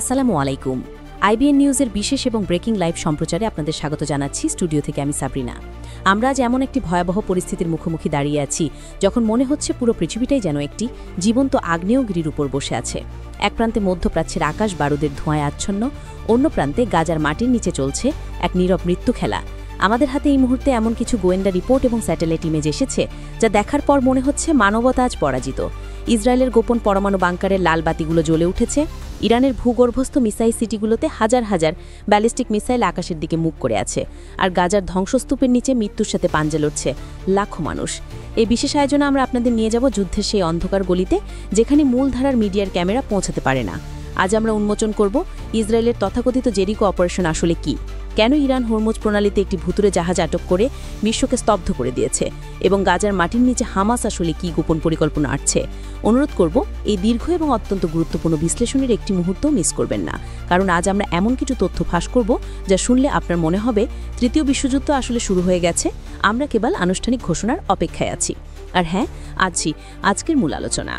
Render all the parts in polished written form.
আসসালামু আলাইকুম। আইবিএন নিউজের বিশেষ এবং ব্রেকিং লাইভ সম্প্রচারে আপনাদের স্বাগত জানাচ্ছি। স্টুডিও থেকে আমি সাবরিনা। আমরা আজ এমন একটি ভয়াবহ পরিস্থিতির মুখোমুখি দাঁড়িয়ে আছি যখন মনে হচ্ছে পুরো পৃথিবীটাই যেন একটি জীবন্ত আগ্নেয়গিরির উপর বসে আছে। এক প্রান্তে মধ্যপ্রাচ্যের আকাশ বারুদের ধোঁয়ায় আচ্ছন্ন, অন্য প্রান্তে গাজার মাটির নিচে চলছে এক নীরব মৃত্যু খেলা। আমাদের হাতে এই মুহূর্তে এমন কিছু গোয়েন্দা রিপোর্ট এবং স্যাটেলাইট ইমেজ এসেছে যা দেখার পর মনে হচ্ছে মানবতা আজ পরাজিত। ইসরায়েলের গোপন পরমাণু বাংকারের লাল বাতিগুলো জ্বলে উঠেছে। ইরানের ভূগর্ভস্থ মিসাইল সিটিগুলোতে হাজার হাজার ব্যালিস্টিক মিসাইল আকাশের দিকে মুখ করে আছে। আর গাজার ধ্বংসস্তূপের নিচে মৃত্যুর সাথে পাঞ্জা লড়ছে লাখো মানুষ। এই বিশেষ আয়োজনে আমরা আপনাদের নিয়ে যাব যুদ্ধের সেই অন্ধকার গলিতে, যেখানে মূলধারার মিডিয়ার ক্যামেরা পৌঁছাতে পারে না। আজ আমরা উন্মোচন করব ইসরায়েলের তথাকথিত জেরিকো অপারেশন আসলে কি, কেন ইরান হরমুজ প্রণালীতে একটি ভুতুরে জাহাজ আটক করে বিশ্বকে স্তব্ধ করে দিয়েছে, এবং গাজার মাটির নিচে হামাস আসলে কি গোপন পরিকল্পনা আটছে। অনুরোধ করব এই দীর্ঘ এবং অত্যন্ত গুরুত্বপূর্ণ বিশ্লেষণের একটি মুহূর্তও মিস করবেন না, কারণ আজ আমরা এমন কিছু তথ্য ফাঁস করব যা শুনলে আপনার মনে হবে তৃতীয় বিশ্বযুদ্ধ আসলে শুরু হয়ে গেছে। আমরা কেবল আনুষ্ঠানিক ঘোষণার অপেক্ষায় আছি। আর হ্যাঁ, আজকের মূল আলোচনা।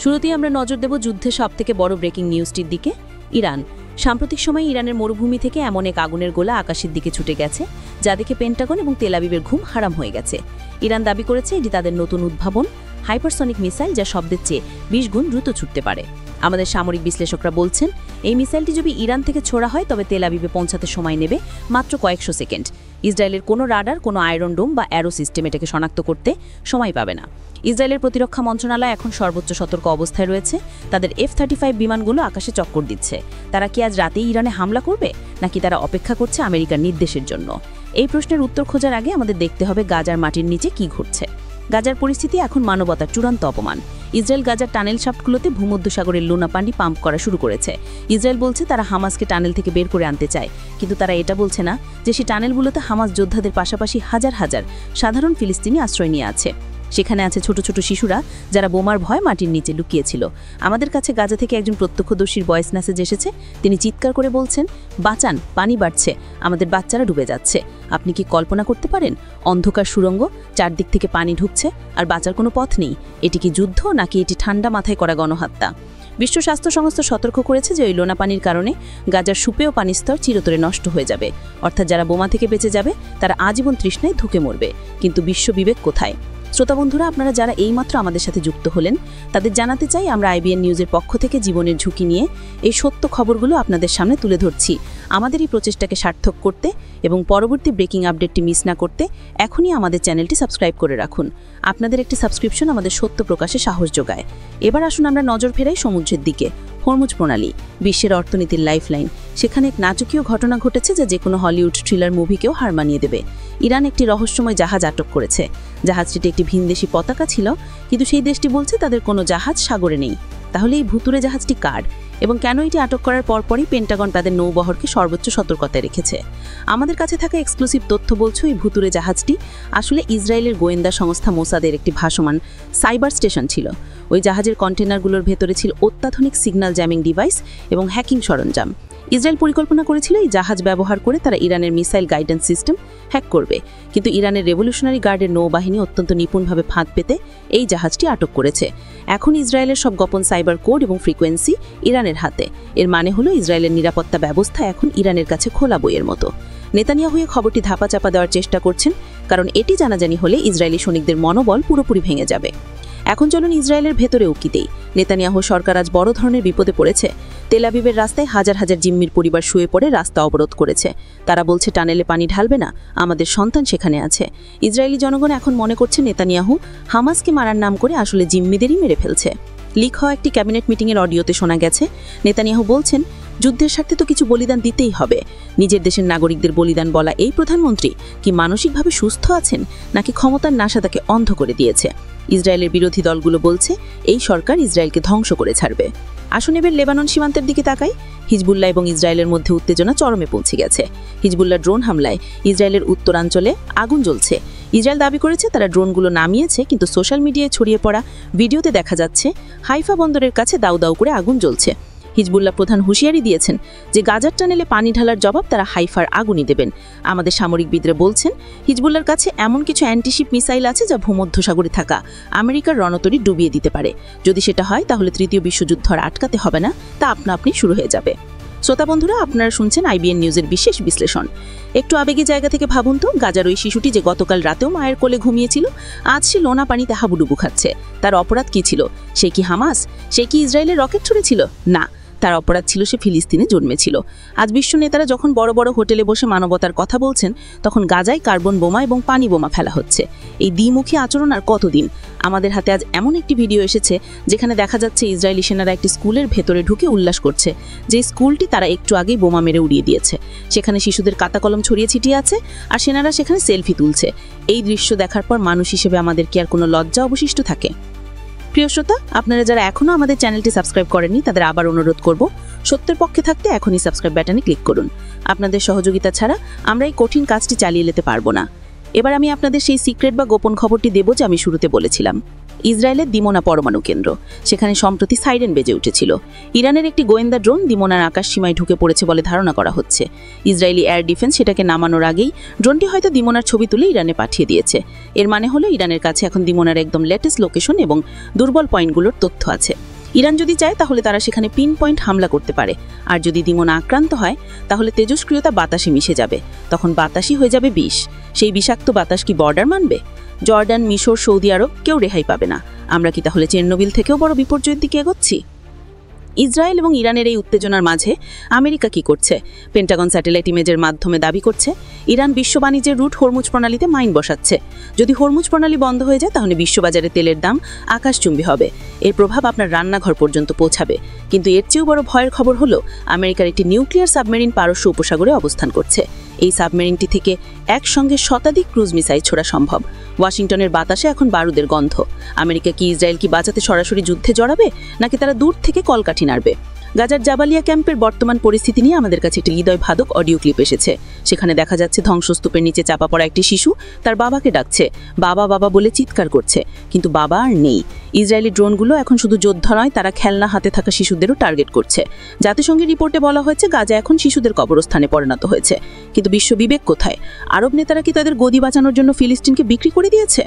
শুরুতেই আমরা নজর দেব যুদ্ধের সবথেকে বড় ব্রেকিং নিউজটির দিকে। ইরান। সাম্প্রতিক সময়ে ইরানের মরুভূমি থেকে এমন এক আগুনের গোলা আকাশের দিকে ছুটে গেছে যা দেখে পেন্টাগন এবং তেল আবিবের ঘুম হারাম হয়ে গেছে। ইরান দাবি করেছে এটি তাদের নতুন উদ্ভাবন, হাইপারসনিক মিসাইল, যা শব্দের চেয়ে 20 গুণ দ্রুত ছুটতে পারে। আমাদের সামরিক বিশ্লেষকরা বলছেন এই মিসাইলটি যদি ইরান থেকে ছোড়া হয় তবে তেল আবিবে পৌঁছাতে সময় নেবে মাত্র কয়েকশো সেকেন্ড। ইসরায়েলের কোনো রাডার, কোনো আয়রন ডোম বা অ্যারো সিস্টেম এটাকে শনাক্ত করতে সময় পাবে না। ইসরায়েলের প্রতিরক্ষা মন্ত্রণালয় এখন সর্বোচ্চ সতর্ক অবস্থায় রয়েছে। তাদের F-35 বিমানগুলো আকাশে চক্কর দিচ্ছে। তারা কি আজ রাতেই ইরানে হামলা করবে, নাকি তারা অপেক্ষা করছে আমেরিকার নির্দেশের জন্য? এই প্রশ্নের উত্তর খোঁজার আগে আমাদের দেখতে হবে গাজার মাটির নিচে কি ঘটছে। গাজার পরিস্থিতি এখন মানবতার চূড়ান্ত অপমান। ইসরায়েল গাজার টানেল শাফটগুলোতে ভূমধ্যসাগরের লোনা পানি পাম্প করা শুরু করেছে। ইসরায়েল বলছে তারা হামাসকে টানেল থেকে বের করে আনতে চায়, কিন্তু তারা এটা বলছে না যে সেই টানেলগুলোতে হামাস যোদ্ধাদের পাশাপাশি হাজার হাজার সাধারণ ফিলিস্তিনি আশ্রয় নিয়ে আছে। সেখানে আছে ছোট ছোট শিশুরা যারা বোমার ভয় মাটির নিচে লুকিয়েছিল। আমাদের কাছে গাজা থেকে একজন প্রত্যক্ষদর্শীর ভয়েস মেসেজ এসেছে। তিনি চিৎকার করে বলছেন, বাঁচান, পানি বাড়ছে, আমাদের বাচ্চারা ডুবে যাচ্ছে। আপনি কি কল্পনা করতে পারেন? অন্ধকার সুড়ঙ্গ, চারদিক থেকে পানি ঢুকছে, আর বাঁচার কোনো পথ নেই। এটি কি যুদ্ধ, নাকি এটি ঠান্ডা মাথায় করা গণহত্যা? বিশ্ব স্বাস্থ্য সংস্থা সতর্ক করেছে যে ওই লোনা পানির কারণে গাজার সুপেয় পানির স্তর চিরতরে নষ্ট হয়ে যাবে। অর্থাৎ যারা বোমা থেকে বেঁচে যাবে তারা আজীবন তৃষ্ণায় ধুকে মরবে। কিন্তু বিশ্ব বিবেক কোথায়? শ্রোতা বন্ধুরা, আপনারা যারা এইমাত্র আমাদের সাথে যুক্ত হলেন তাদের জানাতে চাই আমরা আইবিএন নিউজের পক্ষ থেকে জীবনের ঝুঁকি নিয়ে এই সত্য খবরগুলো আপনাদের সামনে তুলে ধরছি। আমাদের এই প্রচেষ্টাকে সার্থক করতে এবং পরবর্তী ব্রেকিং আপডেটটি মিস না করতে এখনই আমাদের চ্যানেলটি সাবস্ক্রাইব করে রাখুন। আপনাদের একটি সাবস্ক্রিপশন আমাদের সত্য প্রকাশে সাহস যোগায়। এবার আসুন আমরা নজর ফেরাই সমুদ্রের দিকে। হরমুজ প্রণালী, বিশ্বের অর্থনীতির লাইফলাইন। সেখানে এক নাটকীয় ঘটনা ঘটেছে যা যেকোনো হলিউড থ্রিলার মুভিকেও হার মানিয়ে দেবে। ইরান একটি রহস্যময় জাহাজ আটক করেছে। জাহাজটিতে একটি ভিনদেশি পতাকা ছিল, কিন্তু সেই দেশটি বলছে তাদের কোনো জাহাজ সাগরে নেই। তাহলে এই ভুতুরে জাহাজটি কার, এবং কেন এটি আটক করার পরপরই পেন্টাগন তাদের নৌবহরকে সর্বোচ্চ সতর্কতায় রেখেছে? আমাদের কাছে থাকা এক্সক্লুসিভ তথ্য বলছে এই ভুতুরে জাহাজটি আসলে ইসরায়েলের গোয়েন্দা সংস্থা মোসাদের একটি ভাসমান সাইবার স্টেশন ছিল। ওই জাহাজের কন্টেনারগুলোর ভেতরে ছিল অত্যাধুনিক সিগন্যাল জ্যামিং ডিভাইস এবং হ্যাকিং সরঞ্জাম। ইসরায়েল পরিকল্পনা করেছিল এই জাহাজ ব্যবহার করে তারা ইরানের মিসাইল গাইডেন্স সিস্টেম হ্যাক করবে, কিন্তু ইরানের রেভলিউশনারি গার্ডের নৌবাহিনী অত্যন্ত নিপুণভাবে ফাঁদ পেতে এই জাহাজটি আটক করেছে। এখন ইসরায়েলের সব গোপন সাইবার কোড এবং ফ্রিকোয়েন্সি ইরানের হাতে। এর মানে হলো ইসরায়েলের নিরাপত্তা ব্যবস্থা এখন ইরানের কাছে খোলা বইয়ের মতো। নেতানিয়াহু এই খবরটি ধাপাচাপা দেওয়ার চেষ্টা করছেন, কারণ এটি জানাজানি হলে ইসরায়েলি সৈনিকদের মনোবল পুরোপুরি ভেঙে যাবে। এখন চলুন ইসরায়েলের ভেতরে উকি দেই। নেতানিয়াহু সরকার আজ বড় ধরনের বিপদে পড়েছে। তেল আবিবের রাস্তায় হাজার হাজার জিম্মির পরিবার শুয়ে পড়ে রাস্তা অবরোধ করেছে। তারা বলছে টানেলে পানি ঢালবে না, আমাদের সন্তান সেখানে আছে। ইসরায়েলি জনগণ এখন মনে করছে নেতানিয়াহু হামাসকে মারার নাম করে আসলে জিম্মিদেরই মেরে ফেলছে। লিক হওয়া একটি ক্যাবিনেট মিটিংয়ের অডিওতে শোনা গেছে নেতানিয়াহু বলছেন, যুদ্ধের স্বার্থে তো কিছু বলিদান দিতেই হবে। নিজের দেশের নাগরিকদের বলিদান বলা এই প্রধানমন্ত্রী কি মানসিকভাবে সুস্থ আছেন, নাকি ক্ষমতার নাশা তাকে অন্ধ করে দিয়েছে? ইসরায়েলের বিরোধী দলগুলো বলছে এই সরকার ইসরায়েলকে ধ্বংস করে ছাড়বে। আসুন এবার লেবানন সীমান্তের দিকে তাকাই। হিজবুল্লাহ এবং ইসরায়েলের মধ্যে উত্তেজনা চরমে পৌঁছে গেছে। হিজবুল্লাহ ড্রোন হামলায় ইসরায়েলের উত্তরাঞ্চলে আগুন জ্বলছে। ইসরায়েল দাবি করেছে তারা ড্রোনগুলো নামিয়েছে, কিন্তু সোশ্যাল মিডিয়ায় ছড়িয়ে পড়া ভিডিওতে দেখা যাচ্ছে হাইফা বন্দরের কাছে দাউ দাউ করে আগুন জ্বলছে। হিজবুল্লাহ প্রধান হুঁশিয়ারি দিয়েছেন যে গাজার টানেলে পানি ঢালার জবাব তারা হাইফার আগুনই দেবেন। আমাদের সামরিকবিদরা বলছেন হিজবুল্লাহর কাছে এমন কিছু অ্যান্টিশিপ মিসাইল আছে যা ভূমধ্যসাগরে থাকা আমেরিকার রণতরী ডুবিয়ে দিতে পারে। যদি সেটা হয় তাহলে তৃতীয় বিশ্বযুদ্ধ আর আটকাতে হবে না, তা আপনা আপনি শুরু হয়ে যাবে। শ্রোতা বন্ধুরা, আপনারা শুনছেন IBN নিউজের বিশেষ বিশ্লেষণ। একটু আবেগী জায়গা থেকে ভাবুন তো, গাজার ওই শিশুটি যে গতকাল রাতেও মায়ের কোলে ঘুমিয়েছিল, আজ সে লোনা পানিতে হাবুডুবু খাচ্ছে। তার অপরাধ কি ছিল? সে কি হামাস? সে কি ইসরায়েলের রকেট ছুড়েছিল? না, তার অপরাধ ছিল সে ফিলিস্তিনে জন্মেছিল। আজ বিশ্ব নেতারা যখন বড় বড় হোটেলে বসে মানবতার কথা বলছেন, তখন গাজায় কার্বন বোমা এবং পানি বোমা ফেলা হচ্ছে। এই দ্বিমুখী আচরণ আর কতদিন? আমাদের হাতে আজ এমন একটি ভিডিও এসেছে যেখানে দেখা যাচ্ছে ইসরায়েলি সেনারা একটি স্কুলের ভেতরে ঢুকে উল্লাস করছে, যে স্কুলটি তারা একটু আগেই বোমা মেরে উড়িয়ে দিয়েছে। সেখানে শিশুদের কাতা কলম ছড়িয়ে ছিটিয়ে আছে, আর সেনারা সেখানে সেলফি তুলছে। এই দৃশ্য দেখার পর মানুষ হিসেবে আমাদের কি আর কোনো লজ্জা অবশিষ্ট থাকে? প্রিয় শ্রোতা, আপনারা যারা এখনও আমাদের চ্যানেলটি সাবস্ক্রাইব করেননি তাদের আবার অনুরোধ করব, সত্যের পক্ষে থাকতে এখনই সাবস্ক্রাইব বাটনে ক্লিক করুন। আপনাদের সহযোগিতা ছাড়া আমরা এই কঠিন কাজটি চালিয়ে যেতে পারবো না। এবার আমি আপনাদের সেই সিক্রেট বা গোপন খবরটি দেব যে আমি শুরুতে বলেছিলাম। ইসরায়েলের দিমোনা পরমাণু কেন্দ্র, সেখানে সম্প্রতি সাইরেন বেজে উঠেছিল। ইরানের একটি গোয়েন্দা ড্রোন দিমোনার আকাশ সীমায় ঢুকে পড়েছে বলে ধারণা করা হচ্ছে। ইসরায়েলি এয়ার ডিফেন্স সেটাকে নামানোর আগেই ড্রোনটি হয়তো দিমোনার ছবি তুলে ইরানে পাঠিয়ে দিয়েছে। এর মানে হলো ইরানের কাছে এখন দিমোনার একদম লেটেস্ট লোকেশন এবং দুর্বল পয়েন্টগুলোর তথ্য আছে। ইরান যদি চায় তাহলে তারা সেখানে পিন পয়েন্ট হামলা করতে পারে। আর যদি দিমোনা আক্রান্ত হয় তাহলে তেজস্ক্রিয়তা বাতাসে মিশে যাবে, তখন বাতাসই হয়ে যাবে বিষ। সেই বিষাক্ত বাতাস কি বর্ডার মানবে? জর্ডান, মিশর, সৌদি আরব কেউ রেহাই পাবে না। আমরা কি তাহলে চেরনোবিল থেকেও বড় বিপর্যয়ের দিকে এগোচ্ছি? ইসরায়েল এবং ইরানের এই উত্তেজনার মাঝে আমেরিকা কি করছে? পেন্টাগন স্যাটেলাইট ইমেজের মাধ্যমে দাবি করছে ইরান বিশ্ব বাণিজ্যের রুট হরমুজ প্রণালীতে মাইন বসাচ্ছে। যদি হরমুজ প্রণালী বন্ধ হয়ে যায় তাহলে বিশ্ববাজারে তেলের দাম আকাশচুম্বী হবে। এর প্রভাব আপনার রান্নাঘর পর্যন্ত পৌঁছাবে। কিন্তু এর চেয়েও বড় ভয়ের খবর হলো আমেরিকার একটি নিউক্লিয়ার সাবমেরিন পারস্য উপসাগরে অবস্থান করছে। এই সাবমেরিনটি থেকে একসঙ্গে শতাধিক ক্রুজ মিসাইল ছোড়া সম্ভব। ওয়াশিংটনের বাতাসে এখন বারুদের গন্ধ। আমেরিকা কি ইসরায়েলকে বাঁচাতে সরাসরি যুদ্ধে জড়াবে, নাকি তারা দূর থেকে কলকাঠি নাড়বে? গাজার জাবালিয়া ক্যাম্পের বর্তমান পরিস্থিতি নিয়ে আমাদের কাছে একটি হৃদয়ভাদক অডিও ক্লিপ এসেছে। সেখানে দেখা যাচ্ছে ধ্বংসস্তূপের নিচে চাপা পড়া একটি শিশু তার বাবাকে ডাকছে, বাবা বাবা বলে চিৎকার করছে, কিন্তু বাবা আর নেই। ইসরায়েলি ড্রোনগুলো এখন শুধু যোদ্ধা নয়, তারা খেলনা হাতে থাকা শিশুদেরও টার্গেট করছে। জাতিসংঘের রিপোর্টে বলা হয়েছে গাজা এখন শিশুদের কবরস্থানে পরিণত হয়েছে। কিন্তু বিশ্ব বিবেক কোথায়? আরব নেতারা কি তাদের গদি বাঁচানোর জন্য ফিলিস্তিনকে বিক্রি করে দিয়েছে?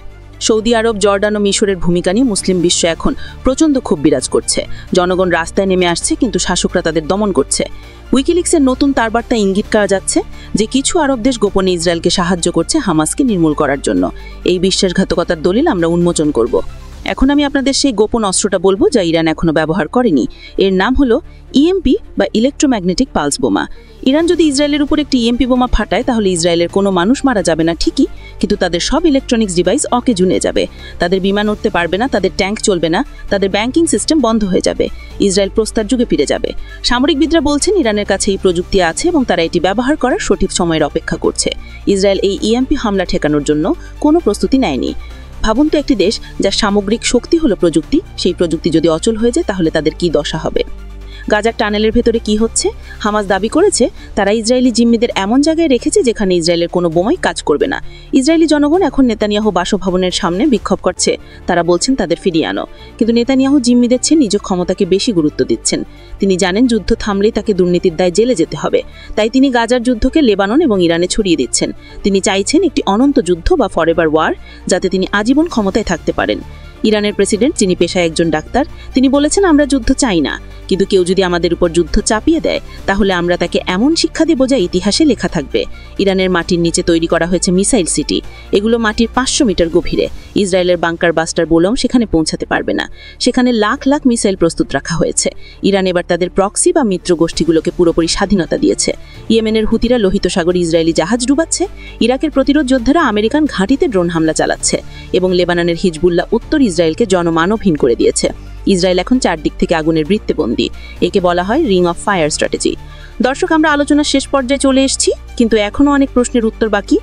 সৌদি আরব, জর্ডান ও মিশরের ভূমিকা নিয়ে মুসলিম বিশ্ব এখন প্রচণ্ড ক্ষোভ বিরাজ করছে। জনগণ রাস্তায় নেমে আসছে, কিন্তু শাসকরা তাদের দমন করছে। উইকিলিক্সের নতুন তারবার্তা ইঙ্গিত করা যাচ্ছে যে কিছু আরব দেশ গোপনে ইসরায়েলকে সাহায্য করছে হামাসকে নির্মূল করার জন্য। এই বিশ্বাসঘাতকতার দলিল আমরা উন্মোচন করব। এখন আমি আপনাদের সেই গোপন অস্ত্রটা বলবো যা ইরান এখনো ব্যবহার করেনি। এর নাম হলো ইএমপি বা ইলেকট্রোম্যাগনেটিক পালস বোমা। ইরান যদি ইসরায়েলের উপর একটি ইএমপি বোমা ফাটায় তাহলে ইসরায়েলের কোনো মানুষ মারা যাবে না ঠিকই, কিন্তু তাদের সব ইলেকট্রনিক্স ডিভাইস অকেজুনে যাবে। তাদের বিমান উঠতে পারবে না, তাদের ট্যাঙ্ক চলবে না, তাদের ব্যাংকিং সিস্টেম বন্ধ হয়ে যাবে। ইসরায়েল প্রস্তর যুগে ফিরে যাবে। সামরিকবিদরা বলছেন ইরানের কাছে এই প্রযুক্তি আছে এবং তারা এটি ব্যবহার করার সঠিক সময়ের অপেক্ষা করছে। ইসরায়েল এই ইএমপি হামলা ঠেকানোর জন্য কোনো প্রস্তুতি নেয়নি। ভাবুন তো, একটি দেশ যার সামগ্রিক শক্তি হলো প্রযুক্তি, সেই প্রযুক্তি যদি অচল হয়ে যায় তাহলে তাদের কি দশা হবে? গাজার টানেলের ভেতরে কি হচ্ছে? হামাস দাবি করেছে তারা ইসরায়েলি জিম্মিদের এমন জায়গায় রেখেছে যেখানে ইসরায়েলের কোনো বোমাই কাজ করবে না। ইসরায়েলি জনগণ এখন নেতানিয়াহু বাসভবনের সামনে বিক্ষোভ করছে। তারা বলছেন তাদের ফিরিয়ে আনো। কিন্তু নেতানিয়াহু জিম্মিদের চেয়ে নিজ ক্ষমতাকে বেশি গুরুত্ব দিচ্ছেন। তিনি জানেন যুদ্ধ থামলেই তাকে দুর্নীতির দায়ে জেলে যেতে হবে। তাই তিনি গাজার যুদ্ধকে লেবানন এবং ইরানে ছড়িয়ে দিচ্ছেন। তিনি চাইছেন একটি অনন্ত যুদ্ধ বা ফরএভার ওয়ার, যাতে তিনি আজীবন ক্ষমতায় থাকতে পারেন। ইরানের প্রেসিডেন্ট, যিনি পেশায় একজন ডাক্তার, তিনি বলেছেন আমরা যুদ্ধ চাই না, কিন্তু কেউ যদি আমাদের উপর যুদ্ধ চাপিয়ে দেয় তাহলে আমরা তাকে এমন শিক্ষা দেব যা ইতিহাসে লেখা থাকবে। ইরানের মাটির নিচে তৈরি করা হয়েছে মিসাইল সিটি। এগুলো মাটির 500 মিটার গভীরে। ইসরায়েলের বাংকার বাস্টার বোলম সেখানে পৌঁছাতে পারবে না। সেখানে লাখ লাখ মিসাইল প্রস্তুত রাখা হয়েছে। ইরান এবার তাদের প্রক্সি বা মিত্র গোষ্ঠীগুলোকে পুরোপুরি স্বাধীনতা দিয়েছে। ইয়েমেনের হুতিরা লোহিত সাগরে ইসরায়েলি জাহাজ ডুবাচ্ছে। ইরাকের প্রতিরোধ যোদ্ধারা আমেরিকান ঘাঁটিতে ড্রোন হামলা চালাচ্ছে এবং লেবাননের হিজবুল্লাহ উত্তর ইসরায়েলকে জনমানবহীন করে দিয়েছে। ইসরায়েল এখন চারদিক থেকে আগুনের বৃত্তবন্দী। একে বলা হয় রিং অফ ফায়ার স্ট্র্যাটেজি। দর্শক, আমরা আলোচনার শেষ পর্যায়ে চলে এসেছি, কিন্তু এখনও অনেক প্রশ্নের উত্তর বাকি।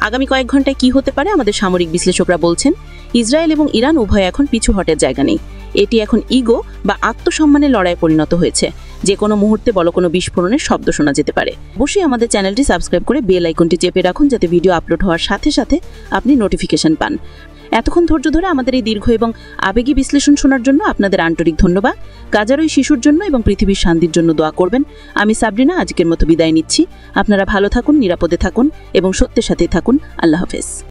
আগামী কয়েক ঘন্টায় কি হতে পারে আমাদের সামরিক বিশ্লেষকরা বলছেন ইসরায়েল এবং ইরান উভয় এখন পিছু হটের জায়গা নেই। এটি এখন ইগো বা আত্মসম্মানের লড়াইয়ে পরিণত হয়েছে। যে কোনো মুহূর্তে বড় কোনো বিস্ফোরণের শব্দ শোনা যেতে পারে। অবশ্যই আমাদের চ্যানেলটি সাবস্ক্রাইব করে বেল আইকনটি চেপে রাখুন, যাতে ভিডিও আপলোড হওয়ার সাথে সাথে আপনি নোটিফিকেশন পান। এতক্ষণ ধৈর্য ধরে আমাদের এই দীর্ঘ এবং আবেগী বিশ্লেষণ শোনার জন্য আপনাদের আন্তরিক ধন্যবাদ। গাজার ওই শিশুর জন্য এবং পৃথিবীর শান্তির জন্য দোয়া করবেন। আমি সাবরিনা আজকের মতো বিদায় নিচ্ছি। আপনারা ভালো থাকুন, নিরাপদে থাকুন এবং সত্যের সাথেই থাকুন। আল্লাহ হাফেজ।